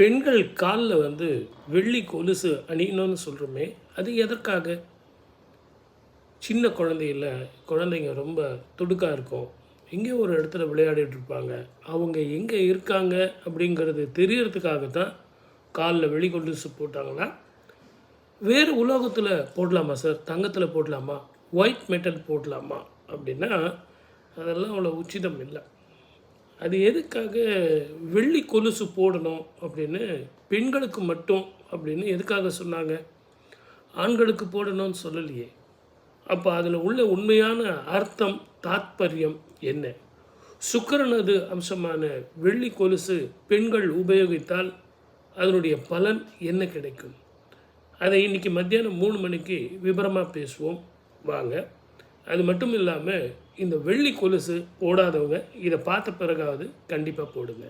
பெண்கள் காலில் வெள்ளி கொலுசு அணியணும்னு சொல்கிறோமே, அது எதற்காக? சின்ன குழந்தைங்க ரொம்ப துடுக்கா இருக்கும். எங்கேயோ ஒரு இடத்துல விளையாடிட்டு இருப்பாங்க. அவங்க எங்கே இருக்காங்க அப்படிங்கிறது தெரியறதுக்காக தான் காலில் வெள்ளி கொலுசு போட்டாங்களா? வேறு உலோகத்தில் போடலாமா சார்? தங்கத்தில் போடலாமா? ஒயிட் மெட்டல் போடலாமா? அப்படின்னா அதெல்லாம் அவ்வளோ உச்சிதம் இல்லை. அது எதுக்காக வெள்ளி கொலுசு போடணும் அப்படின்னு பெண்களுக்கு மட்டும் அப்படின்னு எதுக்காக சொன்னாங்க? ஆண்களுக்கு போடணும்னு சொல்லலையே. அப்போ அதில் உள்ள உண்மையான அர்த்தம், தாத்பரியம் என்ன? சுக்கிரனது அம்சமான வெள்ளி கொலுசு பெண்கள் உபயோகித்தால் அதனுடைய பலன் என்ன கிடைக்கும்? அதை இன்றைக்கி மத்தியானம் 3 மணிக்கு விபரமாக பேசுவோம் வாங்க. அது மட்டும் இல்லாமல் இந்த வெள்ளி கொலுசு போடாதவங்க இதை பார்த்த பிறகாவது கண்டிப்பாக போடுங்க.